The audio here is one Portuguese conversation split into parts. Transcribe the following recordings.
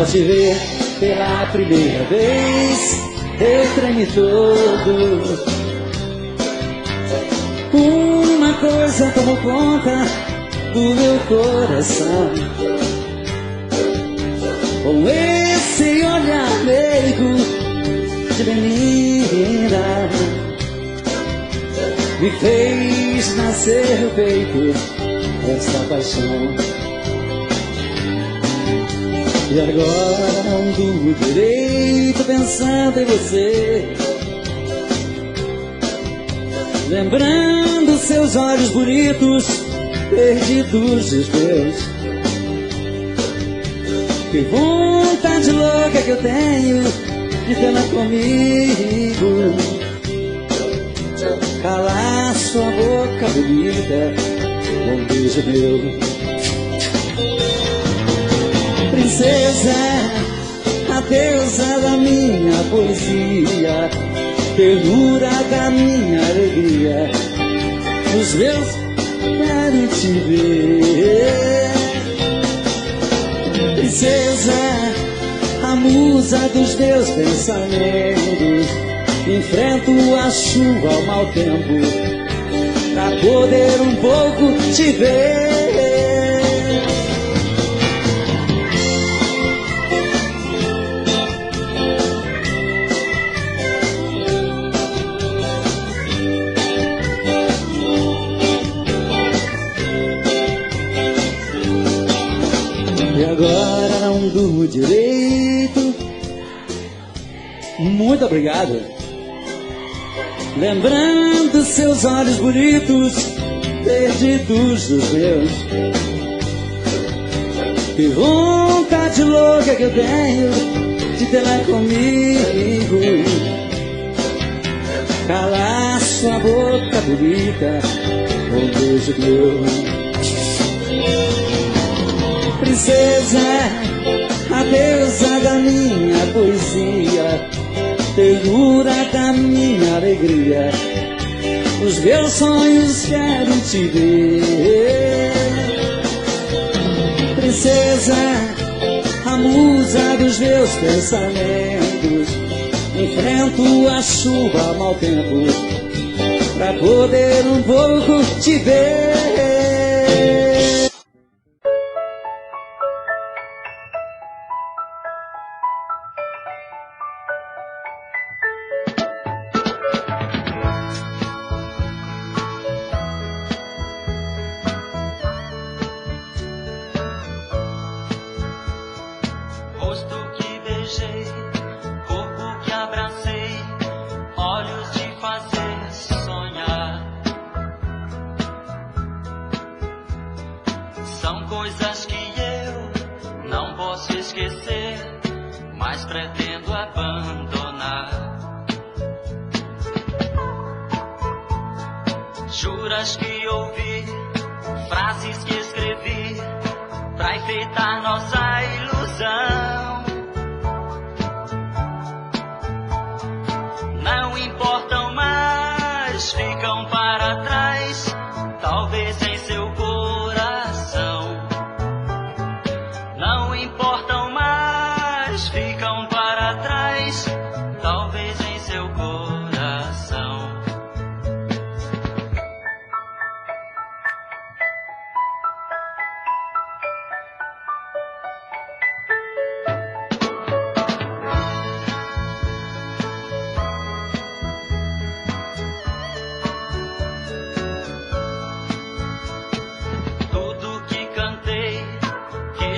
Ao te ver pela primeira vez, eu tremi todo. Uma coisa tomou conta do meu coração. Com esse olhar meigo de menina, me fez nascer no peito essa paixão. E agora não durmo direito pensando em você, lembrando seus olhos bonitos, perdidos os meus. Que vontade louca que eu tenho de tê-la comigo, calar sua boca bonita com um beijo meu. Princesa, a deusa da minha poesia, ternura da minha alegria, os meus quero te ver. Princesa, a musa dos meus pensamentos, enfrento a chuva ao mau tempo pra poder um pouco te ver. E agora não durmo direito. Muito obrigado. Lembrando seus olhos bonitos, perdidos dos meus. Que vontade louca que eu tenho de tê-la comigo, calar sua boca bonita com um beijo meu. Princesa, a deusa da minha poesia, ternura da minha alegria, os meus sonhos quero te ver. Princesa, a musa dos meus pensamentos, enfrento a chuva ao mau tempo pra poder um pouco te ver. Corpo que abracei, olhos de fazer sonhar. São coisas que eu não posso esquecer, mas pretendo abandonar. Juras que ouvi, frases que escrevi pra enfeitar nossa ilusão. Não importam mais, ficam para trás, talvez em seu coração. Não importam mais, ficam para trás, talvez em seu coração.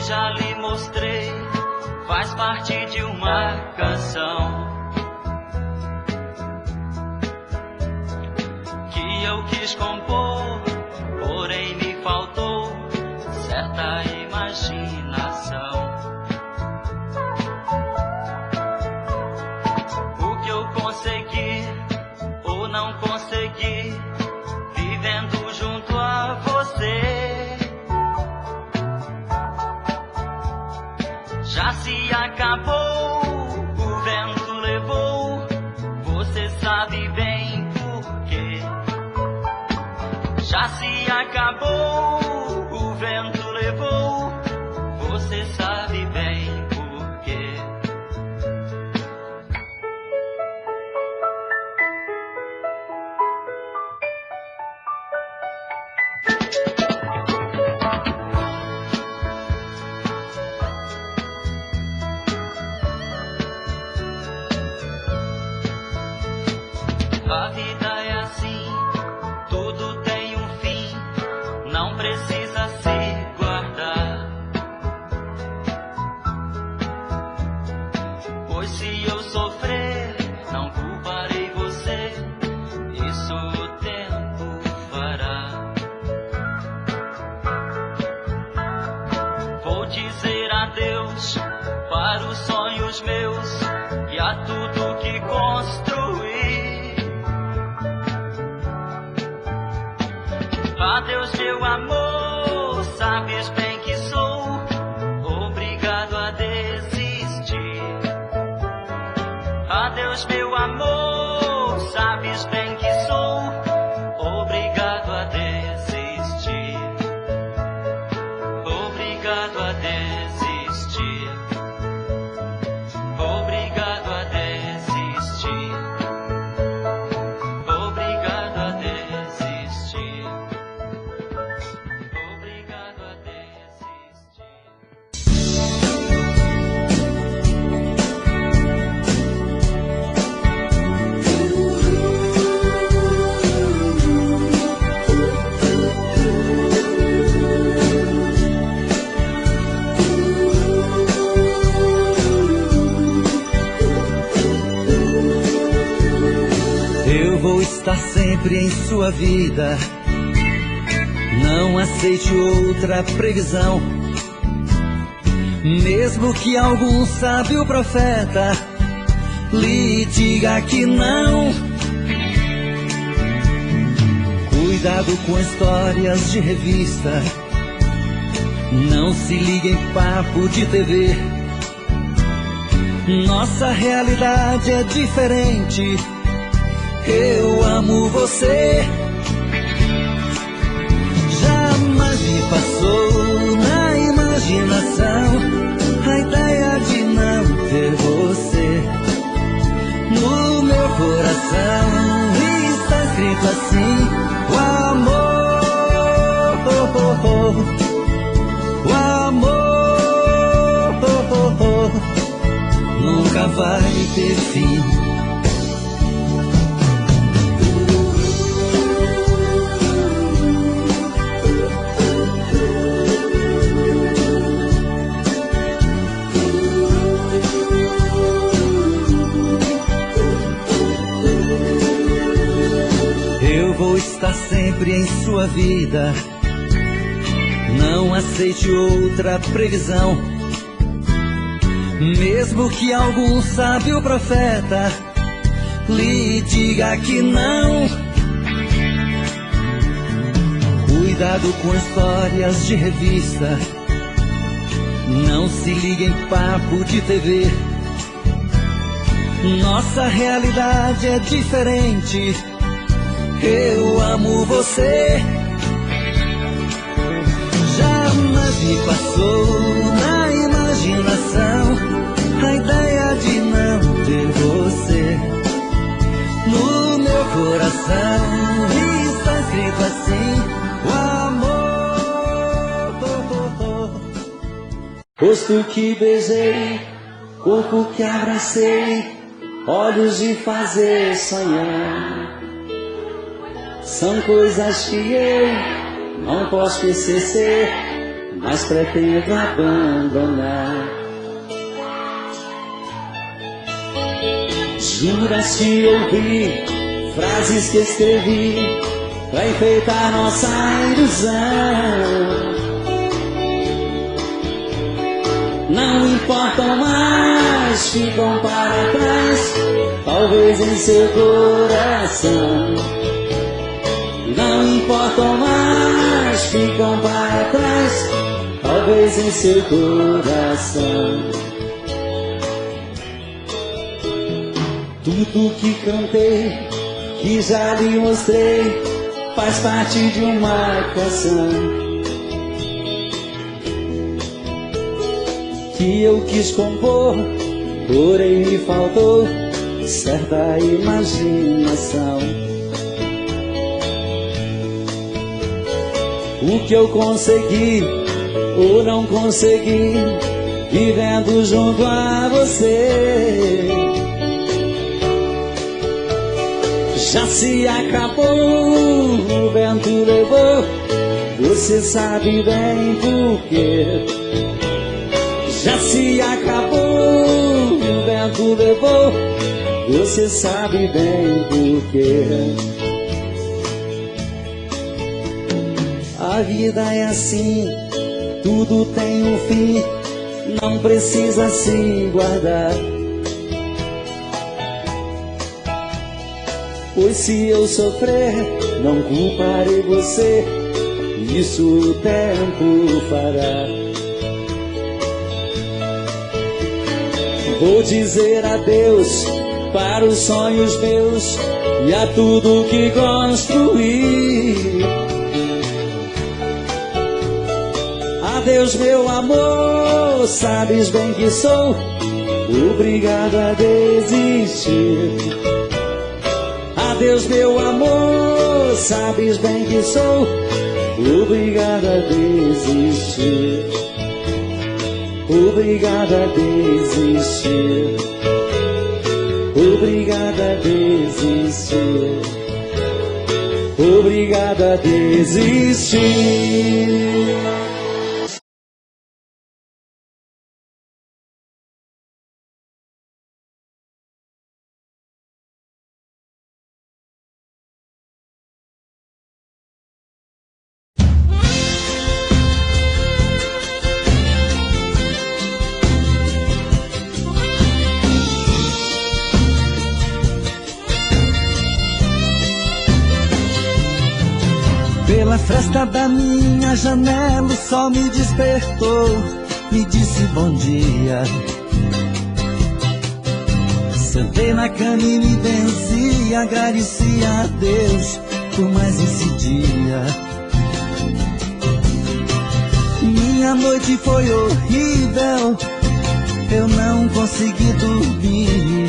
Já lhe mostrei, faz parte de uma canção que eu quis compor, porém me faltou certa imaginação. O que eu consegui ou não consegui, vivendo junto a você, já se acabou, o vento levou, você sabe bem por quê. Já se acabou, o vento levou, você sabe bem por A vida é assim, tudo tem um fim, não precisa se guardar. Pois se eu sofrer, não culparei você, isso o tempo fará. Vou dizer adeus para os sonhos meus e a tudo que construí. Adeus, meu amor, sabes bem que sou obrigado a desistir. Adeus, meu amor, sabes bem que sou obrigado a desistir. Obrigado a desistir. Obrigado a desistir. Obrigado a desistir. Obrigado a desistir. Eu vou estar sempre em sua vida. Não aceite outra previsão. Mesmo que algum sábio profeta lhe diga que não. Cuidado com histórias de revista. Não se ligue em papo de TV. Nossa realidade é diferente. Eu amo você. Jamais me passou na imaginação a ideia de não ter você. No meu coração está escrito assim: o amor, o amor nunca vai ter fim. Eu vou estar sempre em sua vida. Não aceite outra previsão. Mesmo que algum sábio profeta lhe diga que não. Cuidado com histórias de revista. Não se ligue em papo de TV. Nossa realidade é diferente. Eu amo você. Jamais me passou na imaginação a ideia de não ter você. No meu coração está escrito assim: o amor. Rosto que beijei, corpo que abracei, olhos de fazer sonhar. São coisas que eu não posso esquecer, mas pretendo abandonar. Juras que ouvi, frases que escrevi pra enfeitar nossa ilusão. Não importam mais, ficam para trás, talvez em seu coração. Não importam mais, ficam para trás, talvez em seu coração. Tudo que cantei, que já lhe mostrei, faz parte de uma canção que eu quis compor, porém me faltou certa imaginação. O que eu consegui ou não consegui, vivendo junto a você. Já se acabou, o vento levou, você sabe bem por quê. Já se acabou, o vento levou, você sabe bem por quê. A vida é assim, tudo tem um fim, não precisa se guardar. Pois se eu sofrer, não culparei você, isso o tempo fará. Vou dizer adeus para os sonhos meus e a tudo que construí. Adeus meu amor, sabes bem que sou obrigado a desistir. Adeus meu amor, sabes bem que sou obrigado a desistir. Obrigado a desistir. Obrigado a desistir. Obrigado a desistir. Pela fresta da minha janela o sol me despertou, me disse bom dia. Sentei na cama e me benzi, agradeci a Deus por mais esse dia. Minha noite foi horrível, eu não consegui dormir,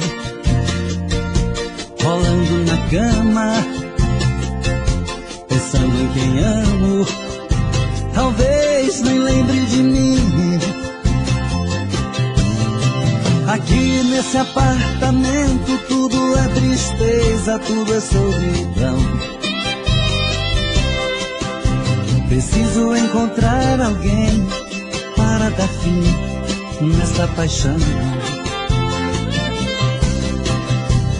rolando na cama, pensando em quem amo, talvez nem lembre de mim. Aqui nesse apartamento tudo é tristeza, tudo é solidão. Preciso encontrar alguém para dar fim nesta paixão.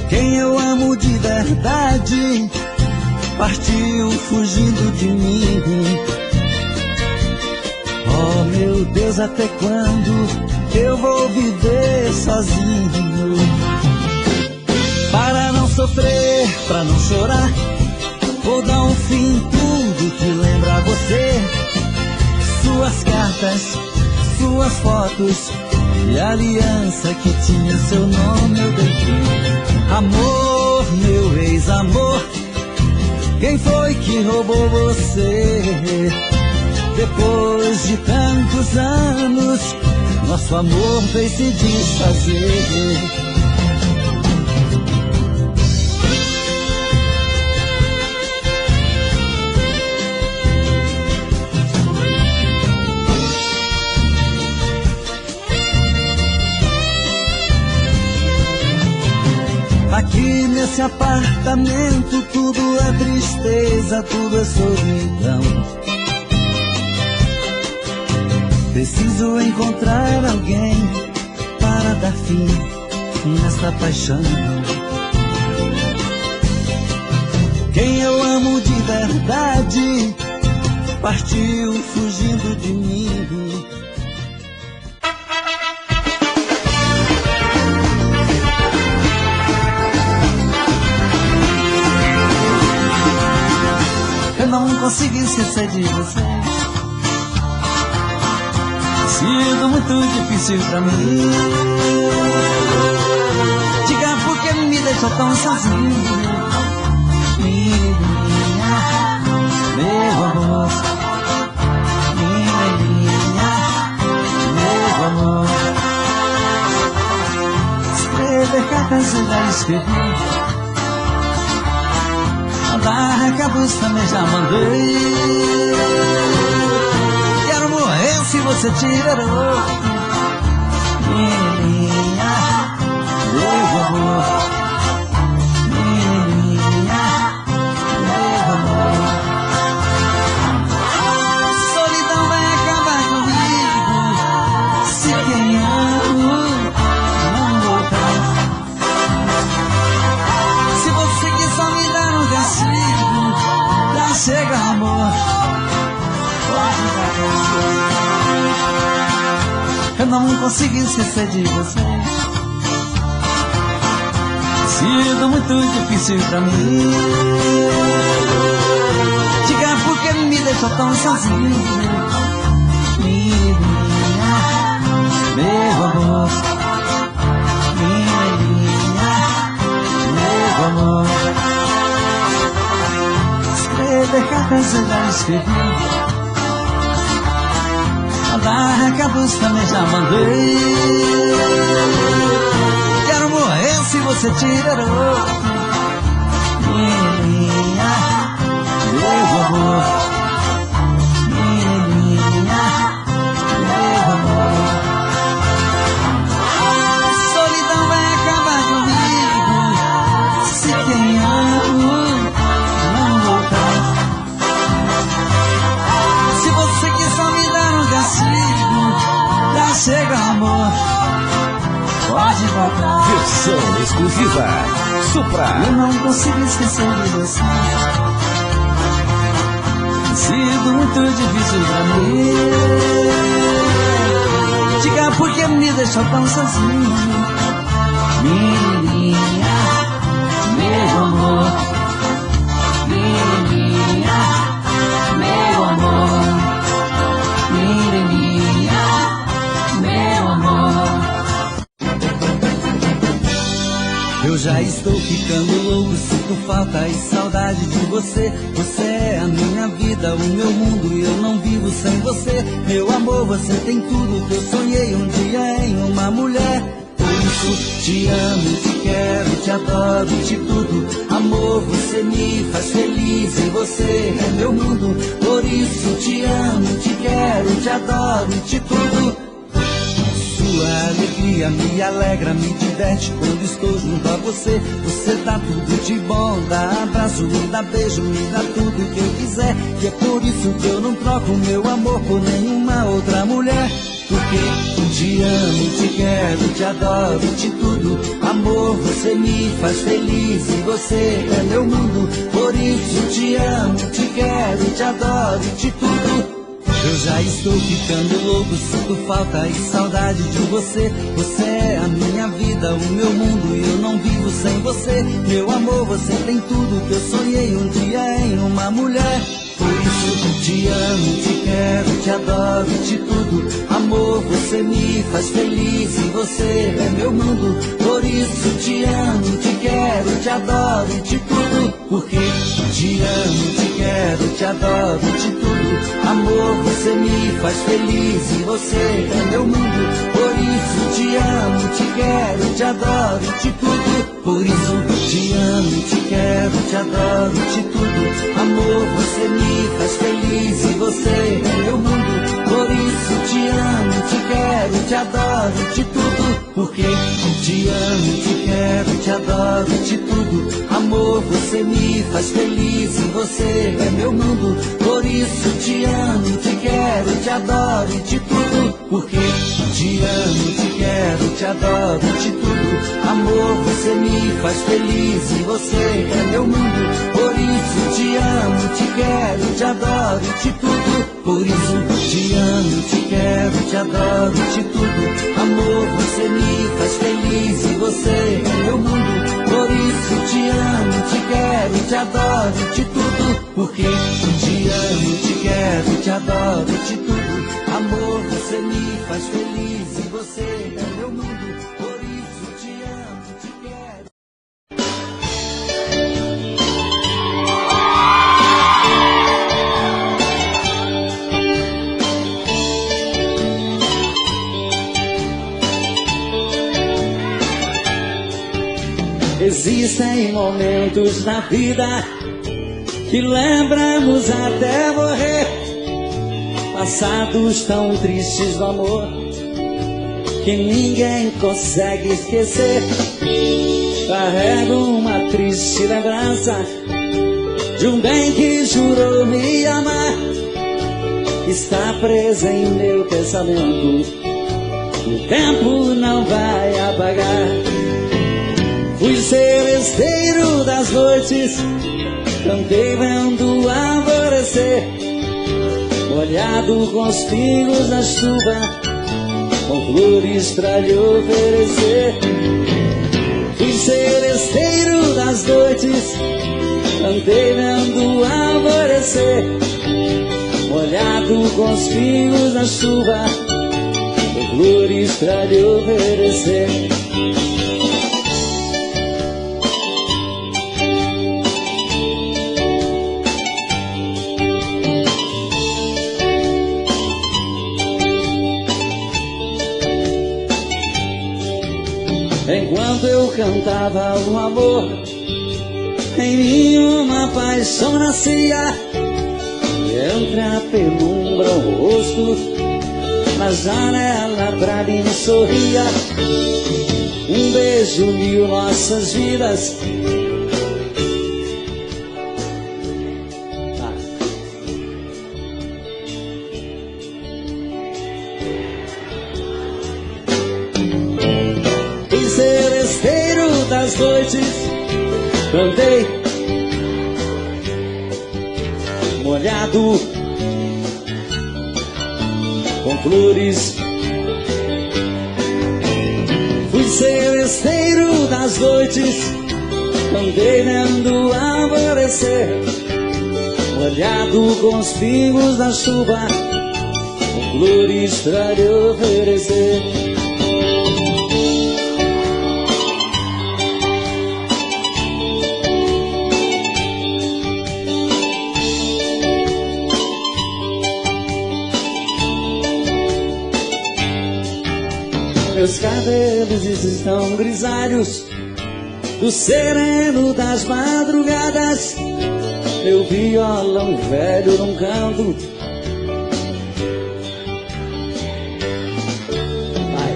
Quem eu amo de verdade partiu fugindo de mim. Oh meu Deus, até quando eu vou viver sozinho? Para não sofrer, pra não chorar, vou dar um fim em tudo que lembra você. Suas cartas, suas fotos e a aliança que tinha seu nome eu dei fim. Amor, meu ex-amor, quem foi que roubou você? Depois de tantos anos, nosso amor veio se desfazer. Aqui nesse apartamento tudo é tristeza, tudo é solidão. Preciso encontrar alguém para dar fim nesta paixão. Quem eu amo de verdade partiu fugindo de mim. Eu não consegui esquecer de você. Sido muito difícil pra mim. Diga por que me deixou tão sozinho. Minha, meu amor. Minha, meu amor. Escrever cartas eu já escrevi. Mandar recados também já mandei. Quero morrer se você tirar outro. Minha, meu amor. Minha, consigo esquecer de você. Sido muito difícil pra mim. Diga por que me deixou tão sozinho. Menininha, meu amor. Menininha, meu amor. Escrever cartas eu já escrevi. Mandar recados também já mandei. Quero morrer se você tirar outro. Menininha, meu amor. Menininha, meu amor. Solidão vai acabar comigo se quem amo não voltar. Se você quiser me dar um castigo, já chega amor, pode voltar. Versão exclusiva Supra. Eu não consigo esquecer de você. Tem sido muito difícil pra mim. Diga por que me deixou tão sozinho. Menininha, meu amor. Menininha, meu amor. Menininha, meu amor. Eu já estou ficando louco, sinto falta e saudade de você. Você é a minha vida, o meu mundo e eu não vivo sem você. Meu amor, você tem tudo que eu sonhei um dia em uma mulher. Por isso te amo, te quero, te adoro, te tudo. Amor, você me faz feliz e você é meu mundo. Por isso te amo, te quero, te adoro, te tudo. Sua alegria me alegra, me diverte quando estou junto a você. Você dá tudo de bom, dá abraço, me dá beijo, me dá tudo que eu quiser. E é por isso que eu não troco meu amor por nenhuma outra mulher. Porque te amo, te quero, te adoro, te tudo. Amor, você me faz feliz e você é meu mundo. Por isso te amo, te quero, te adoro, te tudo. Eu já estou ficando louco, sinto falta e saudade de você. Você é a minha vida, o meu mundo e eu não vivo sem você. Meu amor, você tem tudo que eu sonhei um dia em uma mulher. Por isso te amo, te quero, te adoro, te tudo. Amor, você me faz feliz e você é meu mundo. Por isso te amo, te quero, te adoro, te tudo. Porque te amo, te quero, te adoro, te tudo. Amor, você me faz feliz e você é meu mundo. Por isso te amo, te quero, te adoro, te tudo. Por isso te amo, te quero, te adoro, te tudo. Amor, você me faz feliz e você é meu mundo. Por isso te amo, te quero, te adoro, te tudo. Porque te amo, te quero, te adoro, te tudo. Amor, você me faz feliz e você é meu mundo. Por isso te amo, te quero, te adoro, te tudo. Porque te amo, te quero, te adoro, te tudo. Amor, você me faz feliz e você é meu mundo. Por isso te amo, te quero, te adoro, te tudo. Por isso te amo, te quero, te adoro, te tudo. Amor, você me faz feliz e você é meu mundo. Por isso te amo, te quero, te adoro, te tudo. Porque te amo, te quero, te adoro, te tudo. Amor, você me faz feliz e você é meu mundo. Por isso te amo, te quero. Existem momentos na vida que lembramos até morrer, passados tão tristes do amor que ninguém consegue esquecer. Carrego uma triste lembrança de um bem que jurou me amar, está presa em meu pensamento, o tempo não vai apagar. Fui seu esteiro das noites, cantei vendo alvorecer, molhado com os pingos da chuva, com flores pra lhe oferecer. Fui seresteiro das noites, cantei vendo o alvorecer, molhado com os pingos na chuva, com flores pra lhe oferecer. Enquanto eu cantava o amor, em mim uma paixão nascia. Entre a penumbra o rosto, na janela pra mim sorria. Um beijo uniu nossas vidas. Fui seresteiro das noites, cantei molhado com flores. Fui seresteiro das noites, cantei vendo o alvorecer, molhado com os pingos da chuva, com flores pra lhe oferecer. Meus cabelos estão grisalhos do sereno das madrugadas. Meu violão velho num canto. Vai.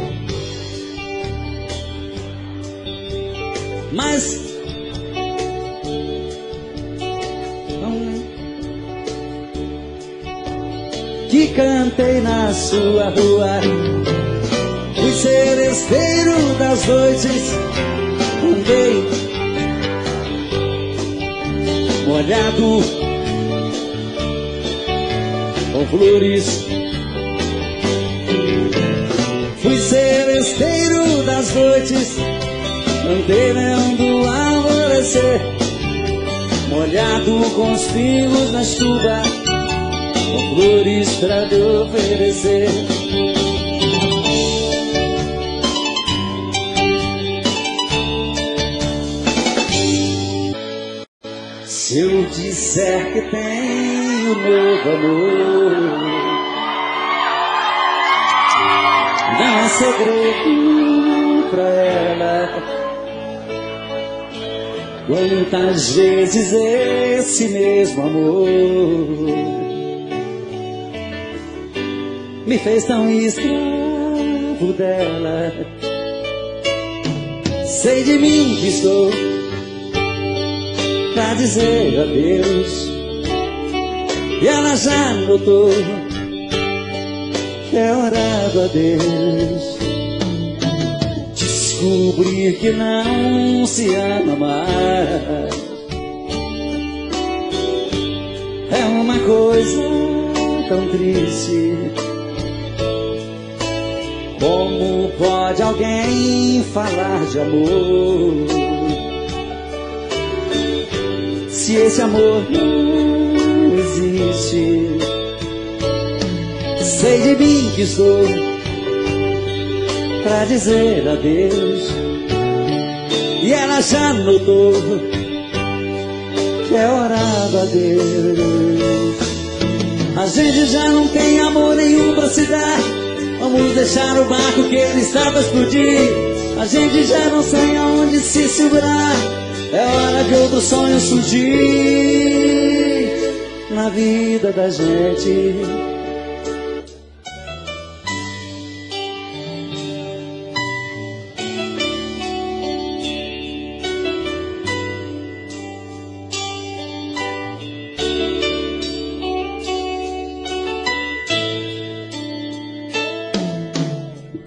Mas que cantei na sua rua. Fui seresteiro das noites, andei molhado com flores. Fui seresteiro das noites, andei vendo o alvorecer, molhado com os pingos na chuva, com flores pra lhe oferecer. Se eu disser que tenho novo amor, não é segredo pra ela. Quantas vezes esse mesmo amor me fez tão escravo dela. Sei de mim que estou pra dizer adeus, e ela já notou que é hora do adeus. Descobrir que não se ama mais é uma coisa tão triste. Como pode alguém falar de amor se esse amor não existe? Sei de mim que estou pra dizer adeus, e ela já notou que é hora do adeus. A gente já não tem amor nenhum pra se dar, vamos deixar o barco que ele está pra explodir. A gente já não sabe aonde se segurar, é hora de outro sonho surgir na vida da gente.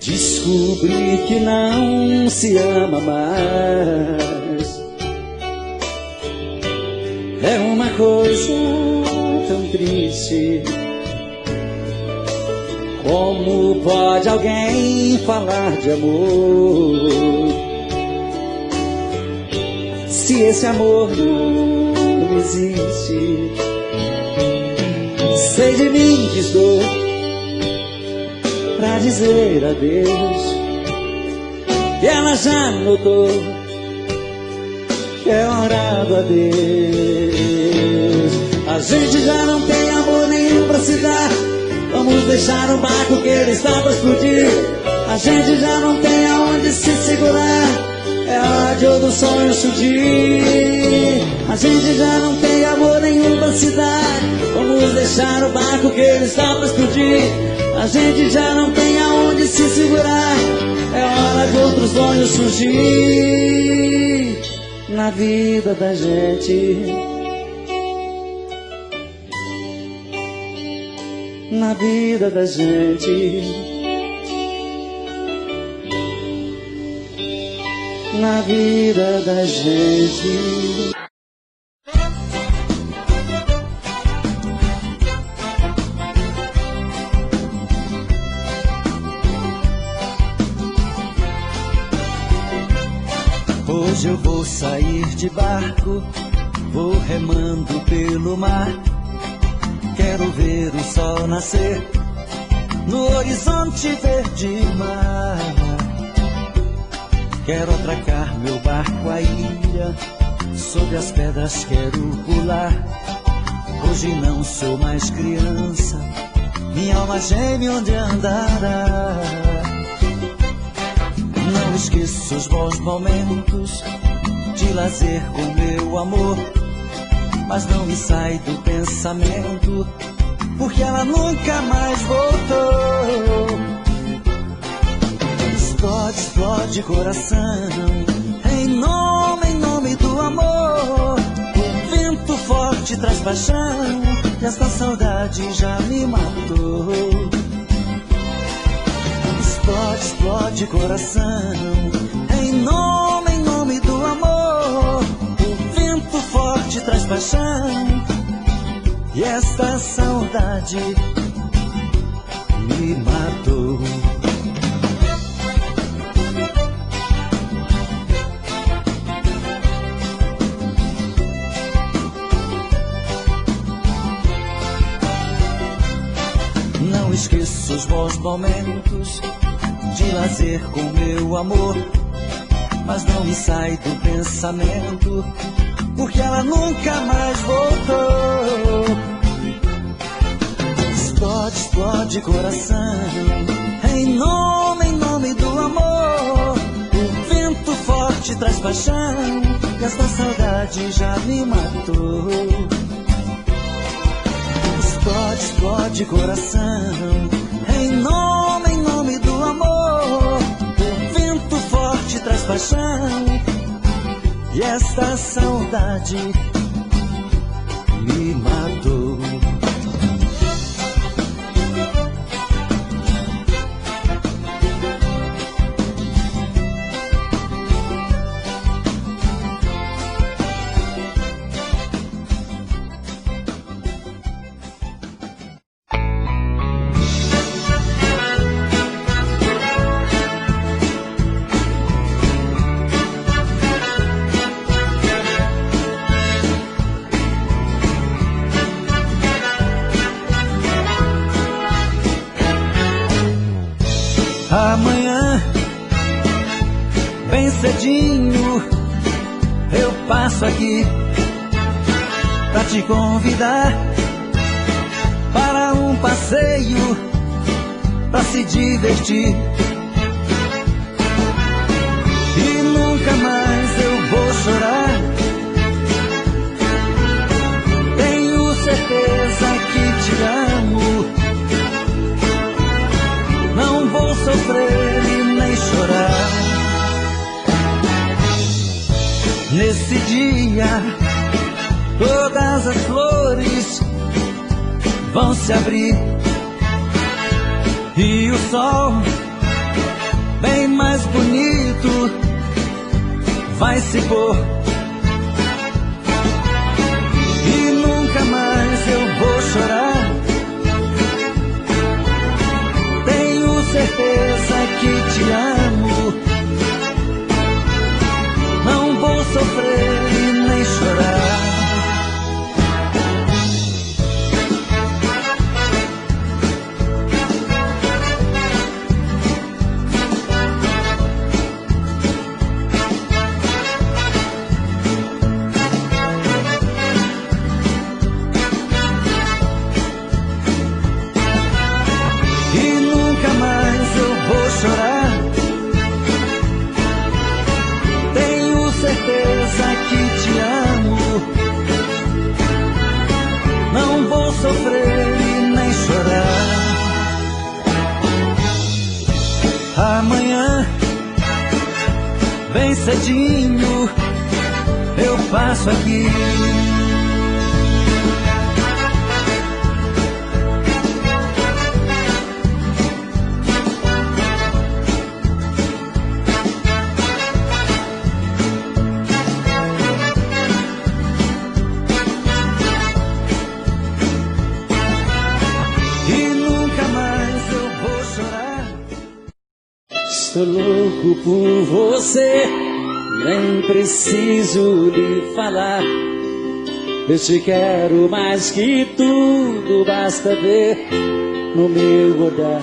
Descobrir que não se ama mais é uma coisa tão triste. Como pode alguém falar de amor se esse amor não existe? Sei de mim que estou pra dizer adeus, e ela já notou que é hora do adeus. A gente já não tem amor nenhum pra se dar, vamos deixar o barco que ele está pra explodir. A gente já não tem aonde se segurar, é hora de outro sonho surgir. A gente já não tem amor nenhum pra se dar, vamos deixar o barco que ele está pra explodir. A gente já não tem aonde se segurar, é hora de outro sonho surgir na vida da gente. Na vida da gente, na vida da gente. Hoje eu vou sair de barco, vou remando pelo mar. Quero ver o sol nascer no horizonte verde mar. Quero atracar meu barco à ilha, sobre as pedras quero pular. Hoje não sou mais criança, minha alma geme onde andará. Não esqueço os bons momentos de lazer com meu amor, mas não me sai do pensamento, porque ela nunca mais voltou. Explode, explode coração, em nome do amor. O vento forte traz paixão, e esta saudade já me matou. Explode, explode coração, em nome do amor. O vento forte traz paixão, e esta saudade me matou. Não esqueço os bons momentos de lazer com meu amor, mas não me sai do pensamento, porque ela nunca mais voltou. Explode, explode coração, em nome do amor. O vento forte traz paixão, e esta saudade já me matou. Explode, explode coração, em nome do amor. O vento forte traz paixão, e esta saudade me matou. Amanhã, bem cedinho, eu passo aqui pra te convidar para um passeio, pra se divertir. E nunca mais eu vou chorar, tenho certeza que te amo. Não vou sofrer e nem chorar. Nesse dia, todas as flores vão se abrir, e o sol, bem mais bonito, vai se pôr. E nunca mais eu vou chorar, certeza que te amo. Não vou sofrer e nem chorar. Sofrer e nem chorar. Amanhã, bem cedinho, eu passo aqui. Estou louco por você, nem preciso lhe falar. Eu te quero mais que tudo, basta ver no meu olhar.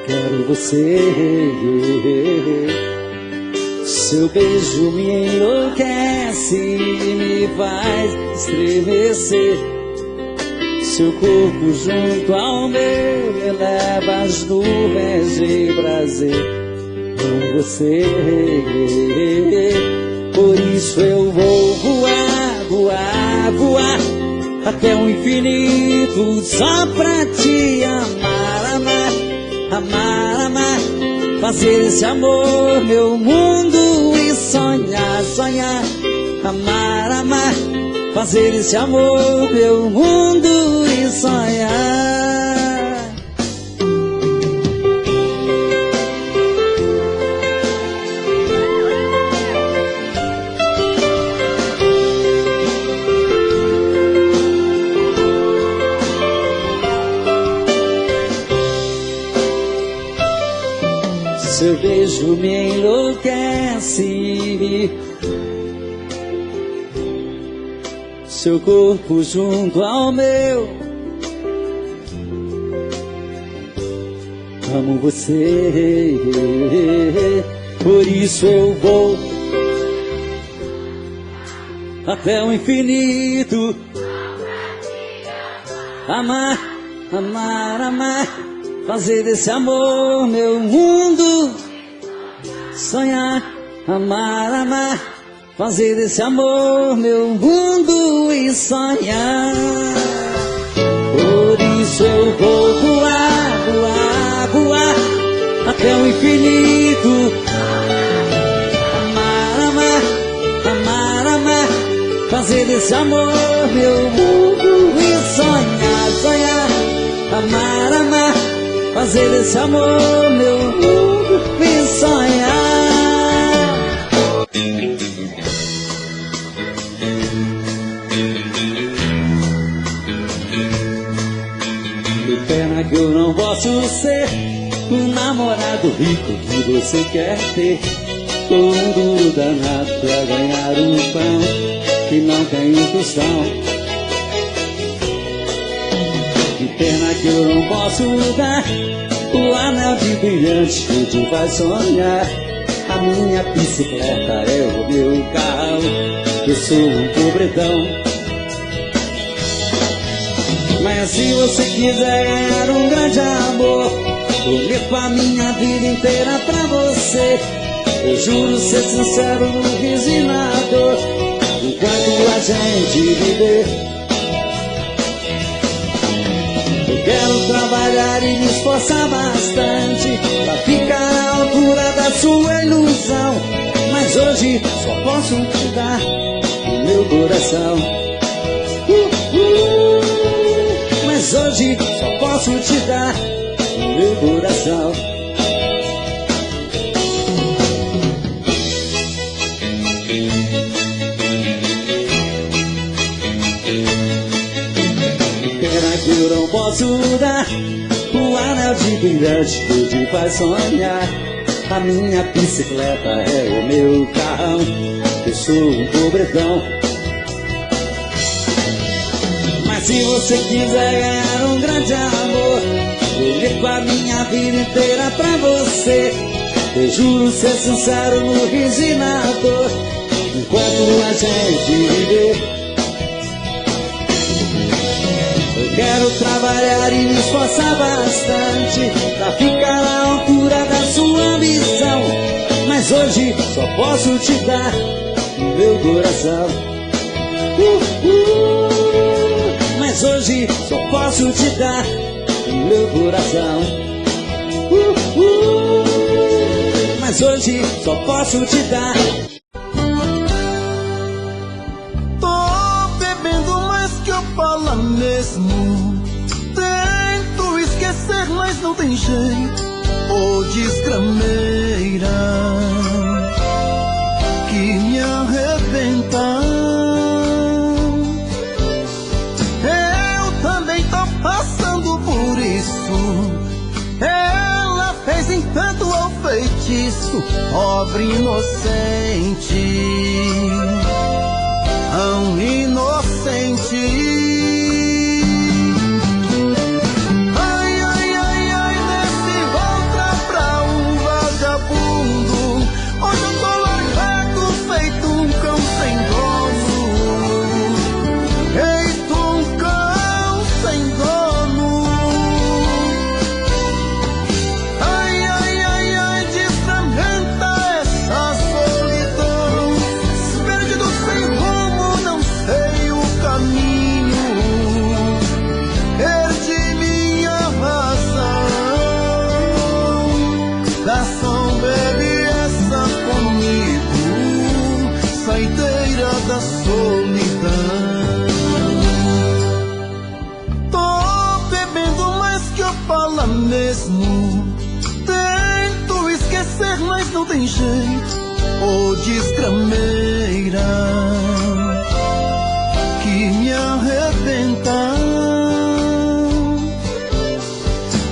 Quero você. Seu beijo me enlouquece e me faz estremecer. Seu corpo junto ao meu eleva as nuvens de prazer. Com você, por isso eu vou voar, voar, voar até o infinito só pra te amar, amar, amar, amar, fazer esse amor meu mundo e sonhar, sonhar, amar, amar, fazer esse amor meu mundo e sonhar. Seu beijo me enlouquece, seu corpo junto ao meu. Amo você, por isso eu vou até o infinito. Amar, amar, amar, fazer desse amor meu mundo. Sonhar, amar, amar, fazer desse amor meu mundo e sonhar. Por isso eu vou voar, voar, voar até o infinito. Amar, amar, amar, amar, fazer desse amor meu mundo e sonhar, sonhar. Amar, amar, fazer desse amor meu mundo e sonhar. Que pena que eu não posso ser o namorado rico que você quer ter, com um duro danado pra ganhar um pão que não tem um tostão. Que pena que eu não posso dar o anel de brilhante que te faz sonhar. A minha bicicleta é o meu carro, eu sou um pobretão. Mas se você quiser ganhar um grande amor, prometo a minha vida inteira pra você. Eu juro ser sincero no riso e na dor, enquanto a gente viver. Eu quero trabalhar e me esforçar bastante pra ficar à altura da sua ilusão. Mas hoje só posso te dar o meu coração. Mas hoje só posso te dar o meu coração. Pena que eu não posso dar o o anel de brilhante que te faz sonhar. A minha bicicleta é o meu carrão, eu sou um pobretão. Mas se você quiser ganhar um grande amor, vou ler com a minha vida inteira pra você. Eu juro ser sincero no riso e na dor, enquanto a gente viver. Eu quero trabalhar e me esforçar bastante pra ficar à altura da sua ambição. Mas hoje só posso te dar o meu coração. Mas hoje só posso te dar o meu coração. Mas hoje só posso te dar. Tô bebendo mais que eu falo mesmo. Tento esquecer, mas não tem jeito. Ô desgrameira que me arrebenta. Eu também tô passando por isso. Ela fez encanto ao feitiço, pobre inocente, tão inocente. Ai, ai, ai, ai, nesse volta pra um vagabundo. Hoje eu tô largado, feito um cão sem dono. Feito um cão sem dono. Ai, ai, ai, ai, desfragmenta essa solidão. Perdido sem rumo, não sei o caminho. Perdi minha razão. Garçom, bebe essa comigo, saideira da solidão. Tô bebendo mais que eu falo mesmo. Tento esquecer, mas não tem jeito. Ô desgrameira que me arrebenta.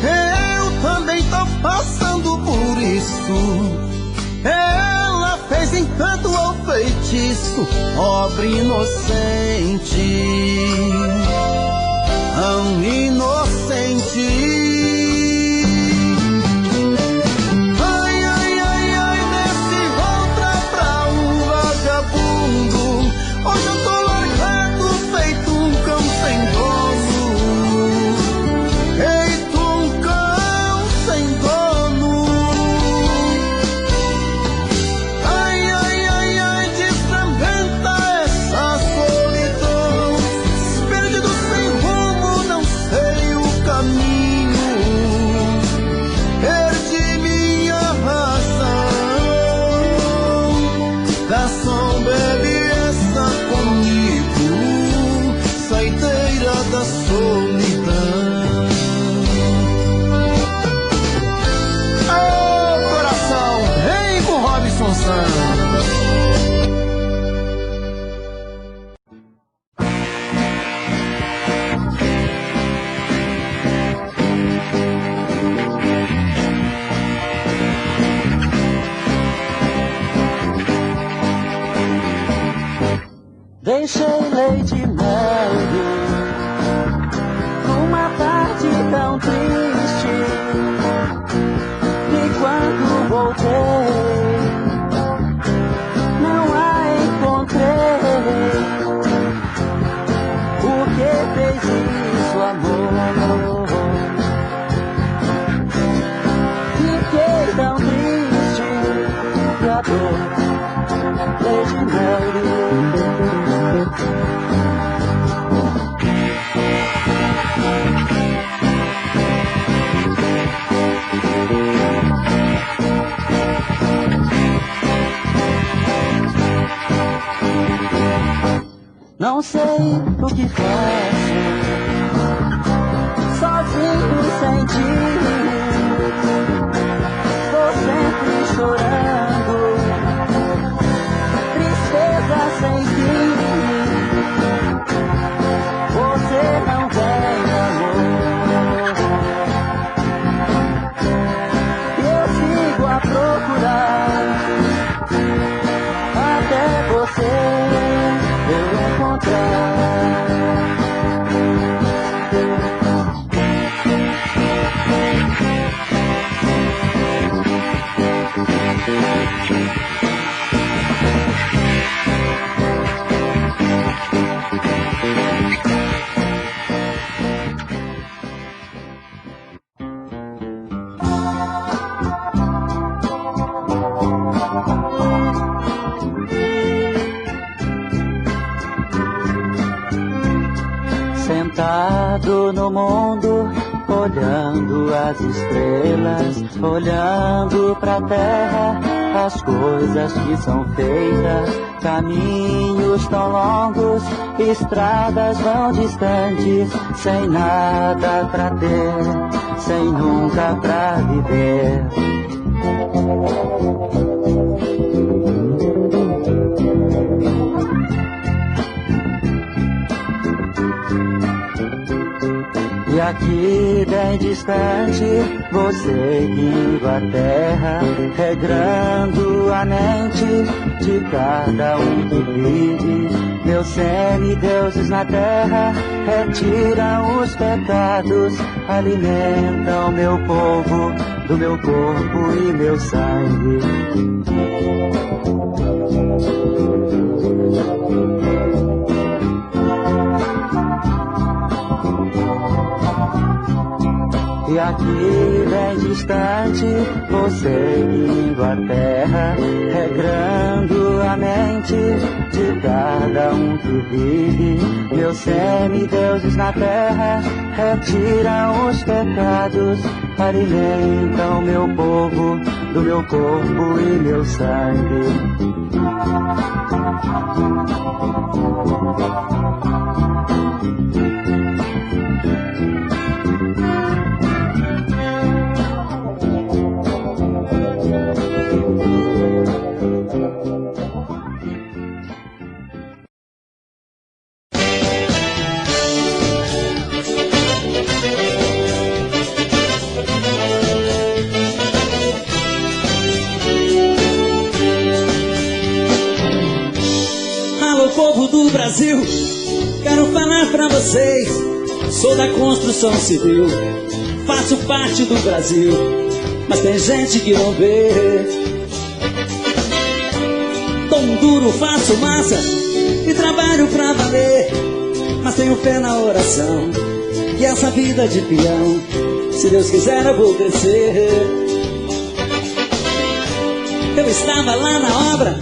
Eu também tô passando por isso. Ela fez encanto ao feitiço, pobre inocente, tão inocente. Ai, ai, ai, ai, nesse volta pra um vagabundo. Hoje eu tô largado, feito um cão sem dono. Feito um cão sem dono. Ai, ai, ai, ai, desfragmenta essa solidão. Perdido sem rumo, não sei o caminho. Perdi minha razão. Garçom, bebe essa comigo, saideira da solidão. Ô coração, vem com Robson Santos. Deixei leite e mel numa tarde tão triste. E quando voltei, não a encontrei. Por que fez isso, amor? Fiquei tão triste que a dor leite e mel. Não sei o que faço, sozinho sem ti. Tô sempre chorando, tristeza sem fim. Você não tem amor. até você eu encontrar. Sentado no mundo, olhando as estrelas, olhando pra terra, as coisas que são feitas, caminhos tão longos, estradas vão distantes, sem nada pra ter, sem nunca pra viver. E aqui bem distante, você seguindo a terra, regrando a mente de cada um que vive. Meus semideuses na terra retiram os pecados, alimentam meu povo do meu corpo e meu sangue. E aqui bem distante, você indo a terra, regrando a mente de cada um que vive. Meus semideuses na terra retiram os pecados, alimentam meu povo do meu corpo e meu sangue. Povo do Brasil, quero falar pra vocês. Sou da construção civil, faço parte do Brasil, mas tem gente que não vê. Tom duro, faço massa e trabalho pra valer, mas tenho fé na oração e essa vida de peão, se Deus quiser eu vou crescer. Eu estava lá na obra,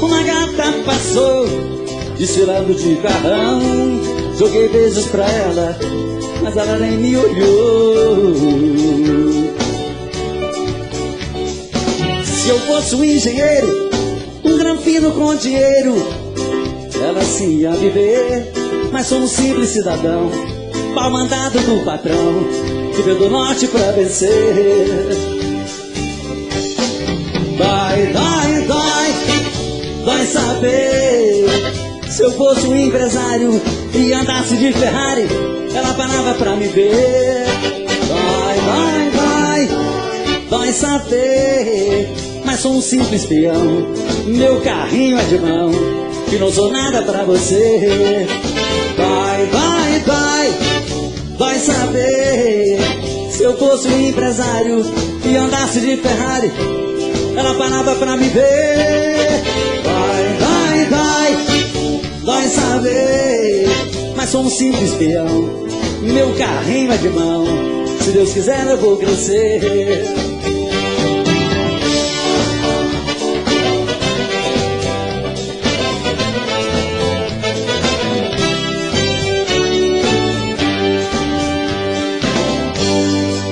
uma gata passou, desfilando de carrão. Joguei beijos pra ela, mas ela nem me olhou. Se eu fosse um engenheiro, um granfino com dinheiro, ela sim ia viver. Mas sou um simples cidadão, pau mandado do patrão, que veio do norte pra vencer. Vai saber. Se eu fosse um empresário e andasse de Ferrari, ela parava pra me ver. Vai saber. Mas sou um simples peão, meu carrinho é de mão, que não sou nada pra você. Vai saber. Se eu fosse um empresário e andasse de Ferrari, ela parava pra me ver. Vai saber. Mas sou um simples peão, meu carrinho é de mão, se Deus quiser eu vou crescer.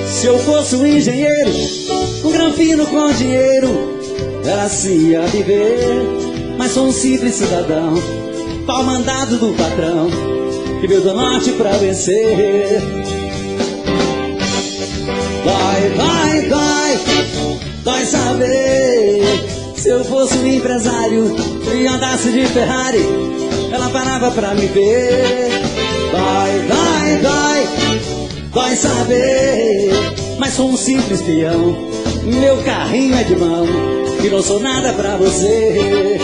Se eu fosse um engenheiro, um granfino com dinheiro, ela sim ia viver. Mas sou um simples cidadão, pau mandado do patrão, que veio do norte pra vencer. Vai saber. Se eu fosse um empresário e andasse de Ferrari, ela parava pra me ver. Vai saber. Mas sou um simples peão, meu carrinho é de mão, que não sou nada pra você.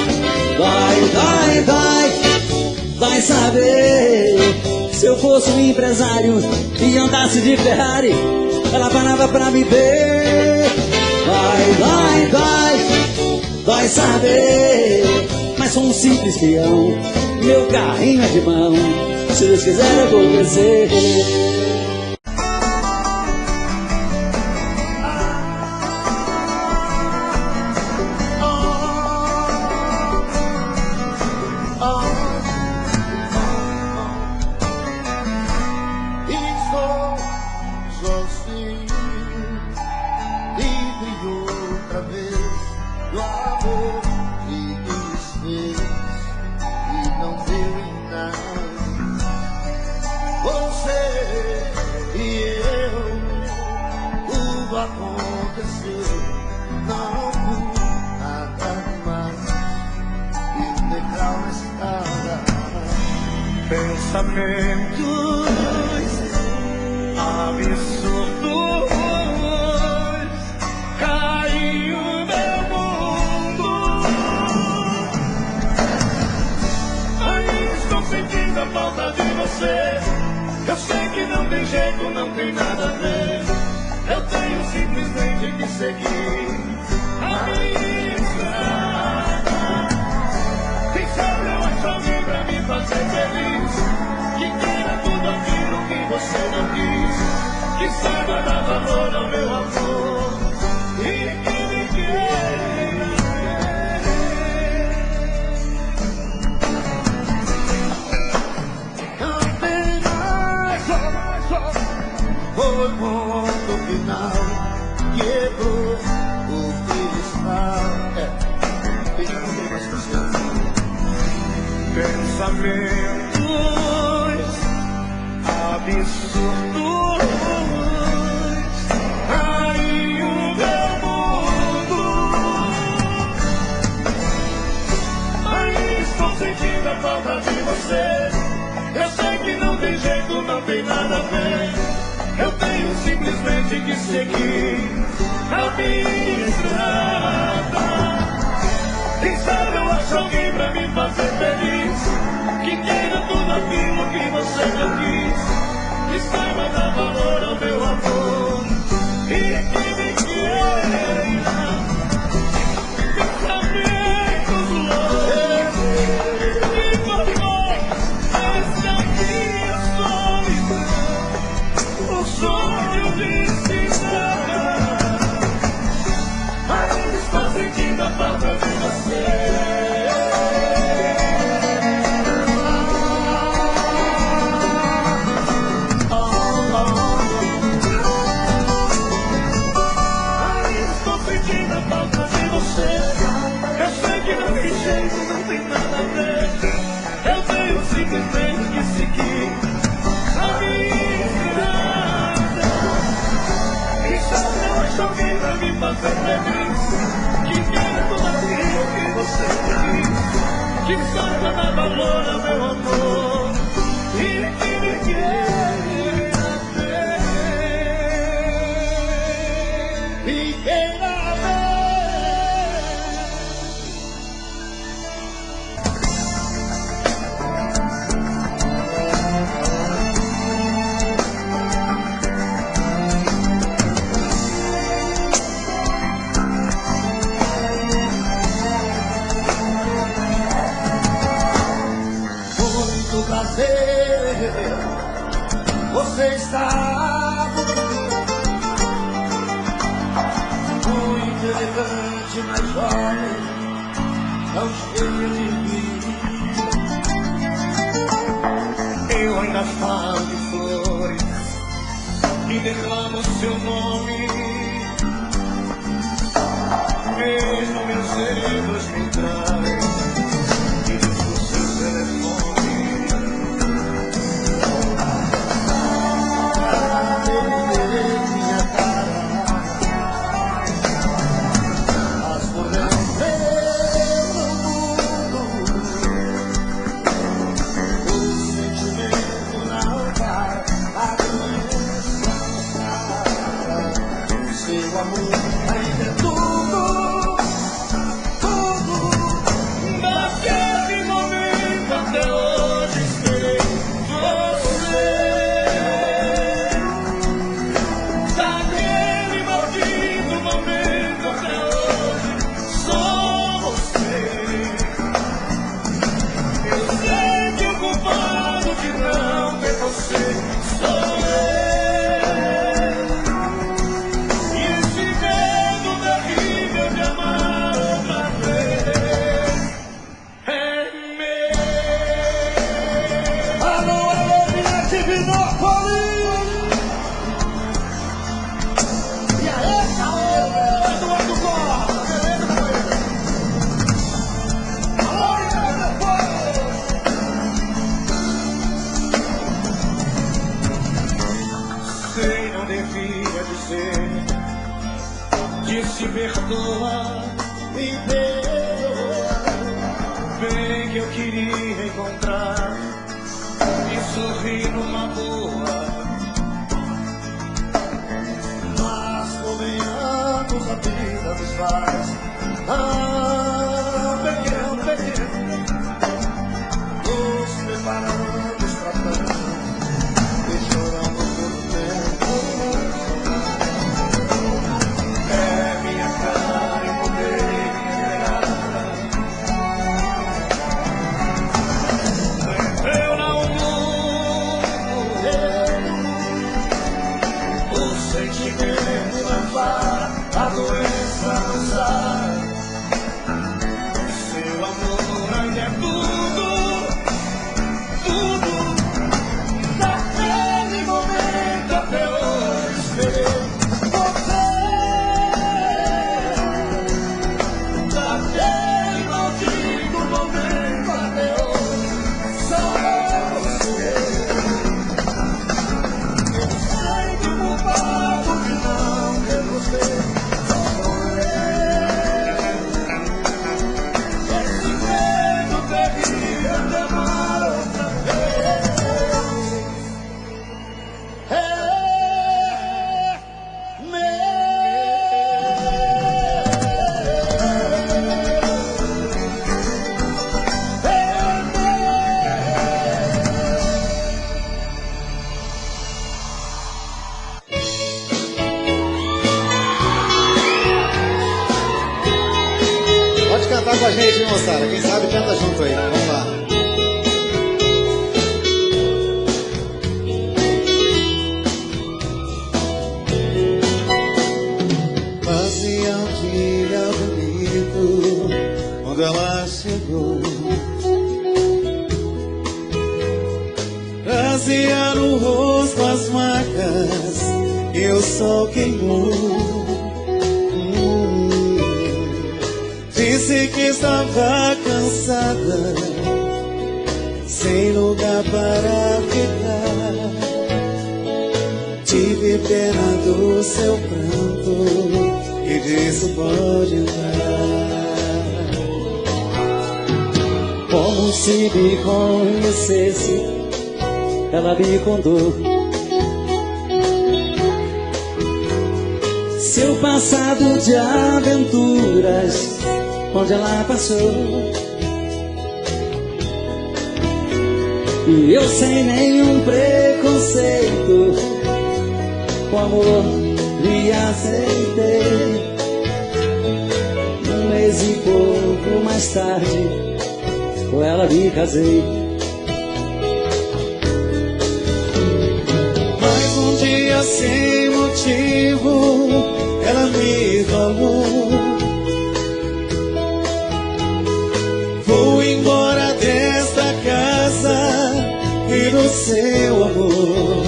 saber, se eu fosse um empresário e andasse de Ferrari, ela parava pra me ver. Vai saber, mas sou um simples peão, meu carrinho é de mão, se Deus quiser eu vou crescer. Pensamentos absurdos caiu meu mundo. Ainda estou sentindo a falta de você. Eu sei que não tem jeito, não tem nada a ver. Eu tenho simplesmente que seguir a minha estrada. Quem sabe eu acho alguém pra me fazer feliz, que queira tudo aquilo que você não quis, que saiba dar valor ao meu amor e que me queira. Não tem mais, foi ponto final, quebrou o cristal. Pensamentos absurdos aí o meu mundo. Ainda estou sentindo a falta de você. Eu sei que não tem jeito, não tem nada a ver. Eu tenho simplesmente que seguir a minha estrada. Quem sabe eu acho alguém pra me fazer feliz, que queira tudo aquilo que você não quis, que saiba dar valor ao meu amor e que me queira. Pensamentos loucos que formou essa minha solidão, o sonho de se dar. Ainda estou sentindo a falta de você. Eu sei que não tem jeito, não tem nada a ver. Eu tenho simplesmente que seguir a minha estrada. Quem sabe eu acho alguém pra me fazer feliz, que queira tudo aquilo que você quis, que saiba dar valor ao meu amor e que me queira ter e queira ver. Você está muito elegante, mas jovem, tão cheia de vida. Eu ainda falo de flores e derramo seu nome. Mesmo meus dedos me traem e digo seu telefone. Seu amor ainda é tudo, tudo. perdoa, me perdoa. Bem que eu queria encontrar e sorrir numa boa. Mas convenhamos, a vida nos faz pequeno. Nos preparamos pra tanto e choramos todo tempo. É minha cara e poder entregar. Eu não morrer. O sentimento não vai, a doença não sai. Seu amor ainda é tudo. Naquele momento até hoje esperei você. Naquele maldito momento até hoje só você. Eu sei que o culpado de não ter você sou eu. Esse medo terrível de amar outra vez. Pode cantar com a gente, moçada. Quem sabe canta junto aí. Vamos lá. Fazia um dia bonito quando ela chegou. Trazia no rosto as marcas que o sol queimou. Disse que estava cansada, sem lugar para ficar. Tive pena do seu pranto e disse pode entrar. Como se me conhecesse, ela me contou seu passado de aventuras, onde ela passou. E eu sem nenhum preconceito, com amor lhe aceitei. Um mês e pouco mais tarde, com ela me casei. Mas um dia sem motivo, ela me falou: vou embora desta casa e do seu amor.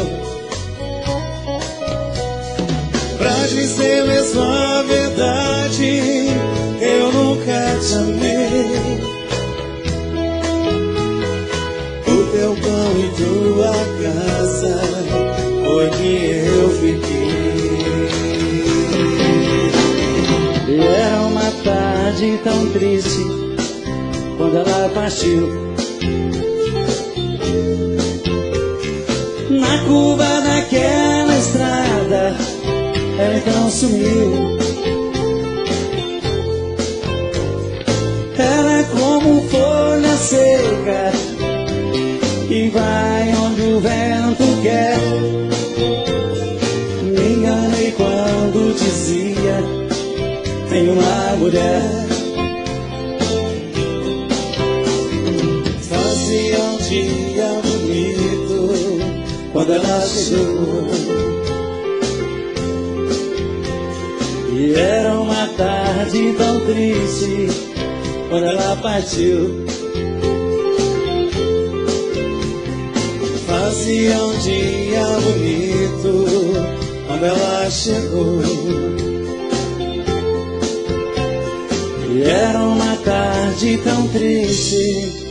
Pra dizer mesmo a verdade, eu nunca te amei. O teu pão e tua casa foi que eu fiquei. E era uma tarde tão triste quando ela partiu. Na curva daquela estrada, ela então sumiu. Ela é como folha seca que vai onde o vento quer. Me enganei quando dizia tem uma mulher. Fazia um dia bonito quando ela chegou. E era uma tarde tão triste quando ela partiu. Fazia um dia bonito quando ela chegou. E era uma tarde tão triste